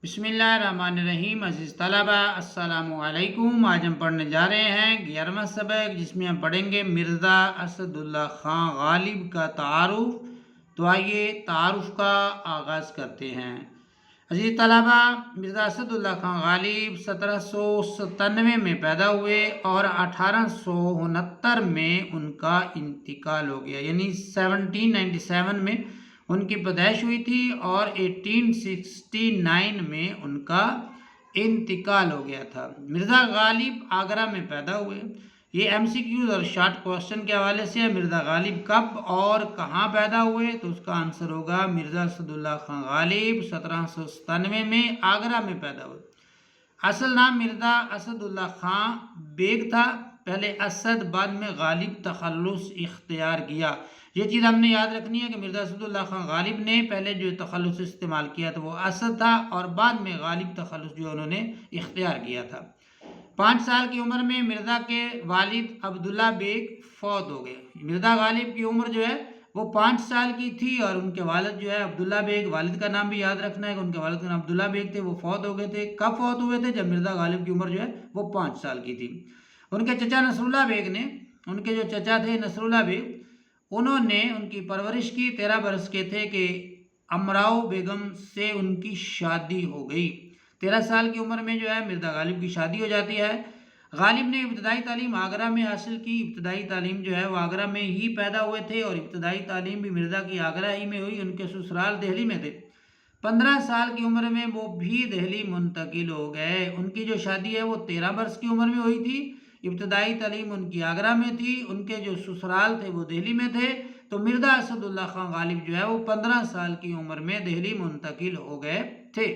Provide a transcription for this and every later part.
بسم اللہ الرحمن الرحیم۔ عزیز طلبہ السلام علیکم۔ آج ہم پڑھنے جا رہے ہیں 11واں سبق، جس میں ہم پڑھیں گے مرزا اسد اللہ خان غالب کا تعارف۔ تو آئیے تعارف کا آغاز کرتے ہیں۔ عزیز طلبہ، مرزا اسد اللہ خان غالب 1797 میں پیدا ہوئے اور 1869 میں ان کا انتقال ہو گیا، یعنی 1797 میں ان کی پیدائش ہوئی تھی اور 1869 میں ان کا انتقال ہو گیا تھا۔ مرزا غالب آگرہ میں پیدا ہوئے۔ یہ ایم سی کیوز اور شارٹ کوسچن کے حوالے سے ہے۔ مرزا غالب کب اور کہاں پیدا ہوئے؟ تو اس کا آنسر ہوگا مرزا اسد اللہ خان غالب 1797 میں آگرہ میں پیدا ہوئے۔ اصل نام مرزا اسد اللہ خان بیگ تھا، پہلے اسد بعد میں غالب تخلص اختیار کیا۔ یہ چیز ہم نے یاد رکھنی ہے کہ مرزا اسد اللہ خان غالب نے پہلے جو تخلص استعمال کیا تھا وہ اسد تھا، اور بعد میں غالب تخلص جو انہوں نے اختیار کیا تھا۔ 5 سال کی عمر میں مرزا کے والد عبداللہ بیگ فوت ہو گئے۔ مرزا غالب کی عمر جو ہے وہ 5 سال کی تھی، اور ان کے والد جو ہے عبداللہ بیگ، والد کا نام بھی یاد رکھنا ہے کہ ان کے والد کا نام عبداللہ بیگ تھے، وہ فوت ہو گئے تھے۔ کب فوت ہوئے تھے؟ جب مرزا غالب کی عمر جو ہے وہ 5 سال کی تھی۔ ان کے چچا نصر اللہ بیگ نے، ان کے جو چچا تھے نصر اللہ بیگ، انہوں نے ان کی پرورش کی۔ 13 برس کے تھے کہ امراؤ بیگم سے ان کی شادی ہو گئی۔ 13 سال کی عمر میں جو ہے مرزا غالب کی شادی ہو جاتی ہے۔ غالب نے ابتدائی تعلیم آگرہ میں حاصل کی۔ ابتدائی تعلیم جو ہے وہ آگرہ میں ہی پیدا ہوئے تھے، اور ابتدائی تعلیم بھی مرزا کی آگرہ ہی میں ہوئی۔ ان کے سسرال دہلی میں تھے۔ 15 سال کی عمر میں وہ بھی دہلی منتقل ہو گئے۔ ان کی جو شادی ہے وہ 13 برس کی عمر میں ہوئی تھی۔ ابتدائی تعلیم ان کی آگرہ میں تھی، ان کے جو سسرال تھے وہ دہلی میں تھے۔ تو مرزا اسد اللہ خان غالب جو ہے وہ 15 سال کی عمر میں دہلی منتقل ہو گئے تھے۔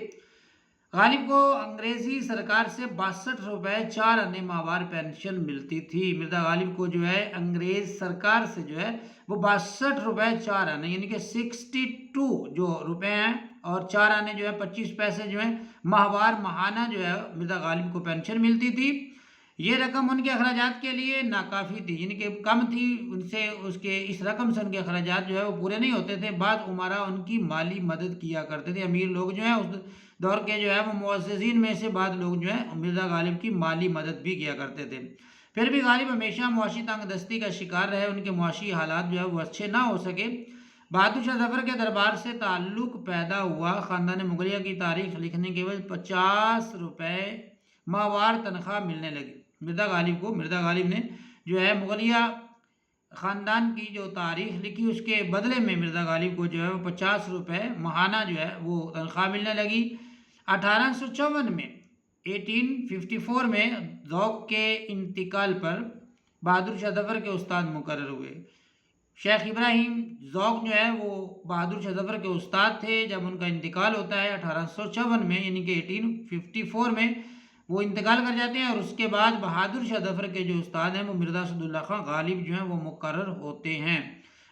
غالب کو انگریزی سرکار سے 62 روپے 4 آنے ماہوار پینشن ملتی تھی۔ مرزا غالب کو جو ہے انگریز سرکار سے جو ہے وہ 62 روپے 4 آنے، یعنی کہ 62 جو روپے ہیں، اور 4 آنے جو ہے 25 پیسے جو ہیں ماہوار ماہانہ جو ہے مرزا غالب کو پینشن ملتی تھی۔ یہ رقم ان کے اخراجات کے لیے ناکافی تھی، یعنی کہ کم تھی، ان سے اس رقم سے ان کے اخراجات جو ہے وہ پورے نہیں ہوتے تھے۔ بعض عمرا ان کی مالی مدد کیا کرتے تھے۔ امیر لوگ جو ہیں اس دور کے جو ہے وہ معززین میں سے بعض لوگ جو ہیں مرزا غالب کی مالی مدد بھی کیا کرتے تھے۔ پھر بھی غالب ہمیشہ معاشی تنگ دستی کا شکار رہے۔ ان کے معاشی حالات جو ہے وہ اچھے نہ ہو سکے۔ بہادر شاہ ظفر کے دربار سے تعلق پیدا ہوا۔ خاندان مغلیہ کی تاریخ لکھنے کے بعد 50 روپے ماہوار تنخواہ ملنے لگی مرزا غالب نے جو ہے مغلیہ خاندان کی جو تاریخ لکھی، اس کے بدلے میں مرزا غالب کو جو ہے وہ 50 روپے ماہانہ جو ہے وہ تنخواہ ملنے لگی۔ 1854 میں 1854 میں ذوق کے انتقال پر بہادر شاہ ظفر کے استاد مقرر ہوئے۔ شیخ ابراہیم ذوق جو ہے وہ بہادر شاہ ظفر کے استاد تھے۔ جب ان کا انتقال ہوتا ہے 1854 میں، یعنی کہ 1854 میں وہ انتقال کر جاتے ہیں، اور اس کے بعد بہادر شاہ ظفر کے جو استاد ہیں وہ مرزا اسد اللہ خان غالب جو ہیں وہ مقرر ہوتے ہیں۔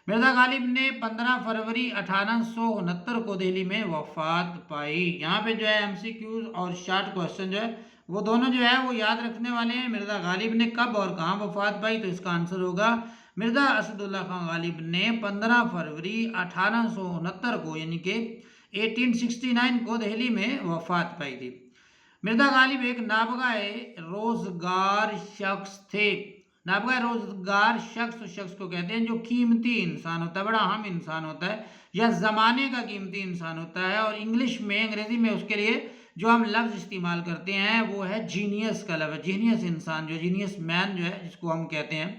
مرزا غالب نے 15 فروری 1869 کو دہلی میں وفات پائی۔ یہاں پہ جو ہے ایم سی کیوز اور شارٹ کوسچن جو ہے وہ دونوں جو ہے وہ یاد رکھنے والے ہیں۔ مرزا غالب نے کب اور کہاں وفات پائی؟ تو اس کا آنسر ہوگا مرزا اسد اللہ خان غالب نے 15 فروری 1869 کو، یعنی کہ 1869 کو دہلی میں وفات پائی تھی۔ مرزا غالب ایک نابغہ روزگار شخص تھے۔ نابغہ روزگار شخص کو کہتے ہیں جو قیمتی انسان ہوتا ہے، بڑا اہم انسان ہوتا ہے، یا زمانے کا قیمتی انسان ہوتا ہے۔ اور انگریزی میں اس کے لیے جو ہم لفظ استعمال کرتے ہیں وہ ہے جینیس کا لفظ۔ جینیس انسان، جو جینیس مین جو ہے جس کو ہم کہتے ہیں،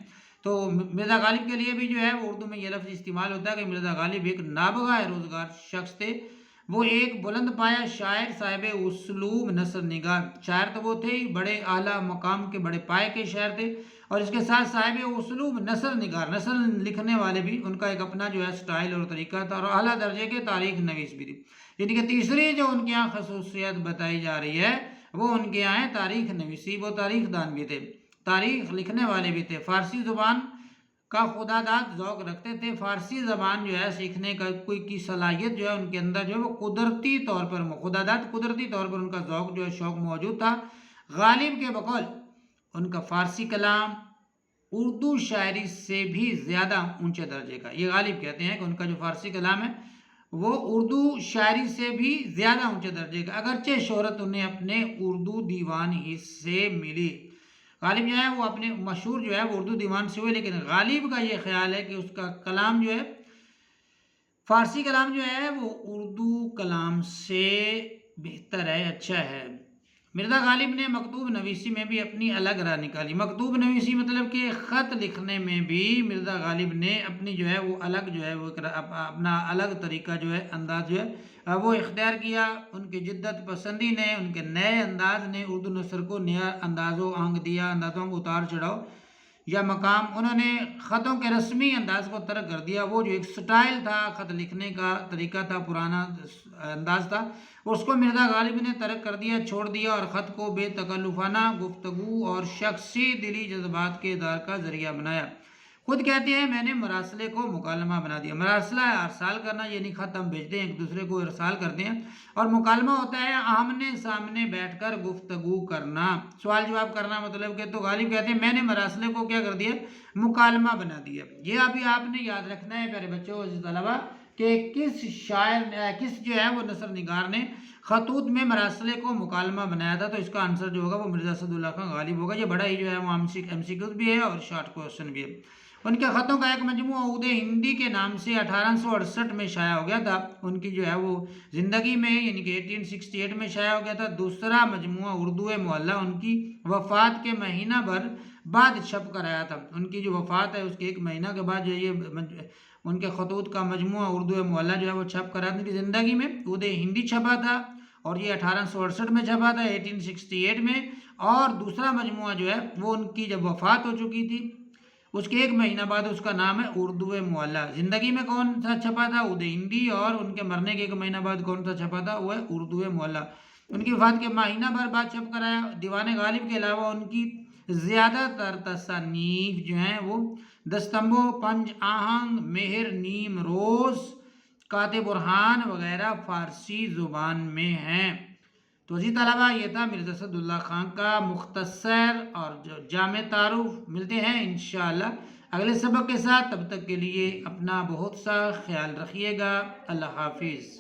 تو مرزا غالب کے لیے بھی جو ہے وہ اردو میں یہ لفظ استعمال ہوتا ہے کہ مرزا غالب ایک نابغہ روزگار شخص تھے۔ وہ ایک بلند پایا شاعر، صاحب اسلوب، نثر نگار۔ شاعر تو وہ تھے ہی، بڑے اعلیٰ مقام کے، بڑے پائے کے شاعر تھے، اور اس کے ساتھ صاحب اسلوب، نثر نگار، نثر لکھنے والے بھی، ان کا ایک اپنا جو ہے سٹائل اور طریقہ تھا، اور اعلیٰ درجے کے تاریخ نویس بھی تھی۔ یعنی کہ تیسری جو ان کے یہاں خصوصیت بتائی جا رہی ہے وہ ان کے یہاں ہے تاریخ نویسی۔ وہ تاریخ دان بھی تھے، تاریخ لکھنے والے بھی تھے۔ فارسی زبان کا خداداد ذوق رکھتے تھے۔ فارسی زبان جو ہے سیکھنے کا کوئی کی صلاحیت جو ہے ان کے اندر جو ہے وہ قدرتی طور پر، خداداد قدرتی طور پر ان کا ذوق جو ہے شوق موجود تھا۔ غالب کے بقول ان کا فارسی کلام اردو شاعری سے بھی زیادہ اونچے درجے کا، یہ غالب کہتے ہیں کہ ان کا جو فارسی کلام ہے وہ اردو شاعری سے بھی زیادہ اونچے درجے کا، اگرچہ شہرت انہیں اپنے اردو دیوان ہی سے ملی۔ غالب جو ہے وہ اپنے مشہور جو ہے وہ اردو دیوان سے ہوئے، لیکن غالب کا یہ خیال ہے کہ اس کا کلام جو ہے، فارسی کلام جو ہے وہ اردو کلام سے بہتر ہے، اچھا ہے۔ مرزا غالب نے مکتوب نویسی میں بھی اپنی الگ راہ نکالی۔ مکتوب نویسی مطلب کہ خط لکھنے میں بھی مرزا غالب نے اپنی جو ہے وہ الگ جو ہے وہ اپنا الگ طریقہ جو ہے انداز جو ہے وہ اختیار کیا۔ ان کی جدت پسندی نے، ان کے نئے انداز نے اردو نثر کو نیا انداز و آنگ دیا، اندازوں کو اتار چڑھاؤ یا مقام۔ انہوں نے خطوں کے رسمی انداز کو ترک کر دیا، وہ جو ایک سٹائل تھا، خط لکھنے کا طریقہ تھا، پرانا انداز تھا، اس کو مرزا غالب نے ترک کر دیا، چھوڑ دیا، اور خط کو بے تکلفانہ گفتگو اور شخصی دلی جذبات کے اظہار کا ذریعہ بنایا۔ خود کہتے ہیں میں نے مراسلے کو مکالمہ بنا دیا۔ مراسلہ ارسال کرنا، یعنی خط ہم بھیجتے ہیں ایک دوسرے کو ارسال کرتے ہیں، اور مکالمہ ہوتا ہے آمنے سامنے بیٹھ کر گفتگو کرنا، سوال جواب کرنا مطلب کہ۔ تو غالب کہتے ہیں میں نے مراسلے کو کیا کر دیا، مکالمہ بنا دیا۔ یہ ابھی آپ نے یاد رکھنا ہے پیارے بچوں عزیز طلبہ کہ کس شاعر کس جو ہے وہ نثر نگار نے خطوط میں مراسلے کو مکالمہ بنایا تھا، تو اس کا آنسر جو ہوگا وہ مرزا اسداللہ خان غالب ہوگا۔ یہ بڑا ہی جو ہے وہ ایم سی کیوز بھی ہے اور شارٹ کوسچن بھی ہے۔ ان کے خطوں کا ایک مجموعہ عود ہندی کے نام سے 1868 میں شائع ہو گیا تھا، ان کی جو ہے وہ زندگی میں یعنی کہ 1868 میں شائع ہو گیا تھا۔ دوسرا مجموعہ اردو معلی ان کی وفات کے مہینہ بھر بعد چھپ کر آیا تھا، ان کی جو وفات ہے اس کے ایک مہینہ کے بعد جو یہ ان کے خطوط کا مجموعہ اردو معلی جو ہے وہ چھپ کر آیا تھا، ان کی زندگی میں عود ہندی چھپا تھا اور یہ 1868 میں چھپا تھا، 1868 میں۔ اور دوسرا مجموعہ جو ہے وہ ان کی جب وفات ہو چکی تھی اس کے ایک مہینہ بعد، اس کا نام ہے اردو معلی۔ زندگی میں کون سا چھپا تھا، عود ہندی، اور ان کے مرنے کے ایک مہینہ بعد کون سا چھپا تھا، وہ ہے اردو معلی۔ ان کی وفات کے مہینہ بھر بعد چھپ کر آیا۔ دیوان غالب کے علاوہ ان کی زیادہ تر تصانیف جو ہیں وہ دستمبو، پنج آہنگ، مہر نیم روز، کاتب برہان وغیرہ فارسی زبان میں ہیں۔ تو عزیز طلبہ یہ تھا مرزا اسداللہ خان کا مختصر اور جامع تعارف۔ ملتے ہیں انشاءاللہ اگلے سبق کے ساتھ، تب تک کے لیے اپنا بہت سا خیال رکھیے گا۔ اللہ حافظ۔